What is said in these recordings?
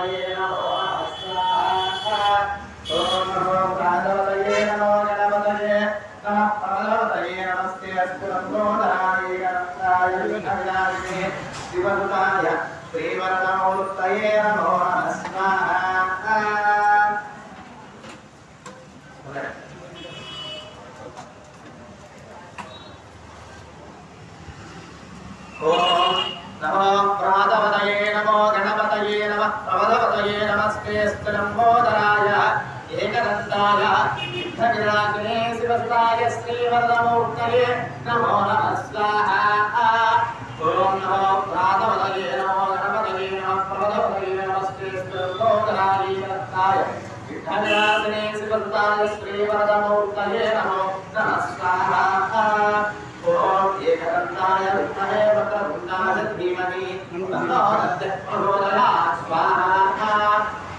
प्रातवदये नमो स्वाहा ओम नमो प्रातवदये नमो गणपतये नमः प्रमदवदये नमस्ते अस्तु नमोदाय गणपताय विघ्नविनाशिने शिवसुताय श्रीवरदमूर्तये नमो स्वाहा ओम नमो प्रातवदये नमो गणपतये नमः प्रमदवदये नमस्ते अस्तु नमोदाय एकदन्ताय विघ्नविनाशिने शिवसुताय श्रीवरदमूर्तये नमो स्वाहा ओम नमो प्रातवदये नमो गणपतये नमः प्रमदवदये नमस्ते अस्तु नमोदाय एकदन्ताय विघ्नविनाशिने शिवसुताय श्रीवरदमूर्तये नमो स्वाहा ओम एकदन्ताय विद्महे वक्रतुण्डाय धीमहि तन्नो प्रचोदयात् स्वाहा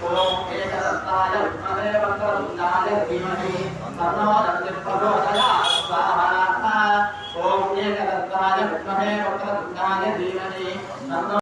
ओम एकदन्ताय विद्महे वक्रतुण्डाय धीमहि तन्नो प्रचोदयात् स्वाहा ओम एकदन्ताय विद्महे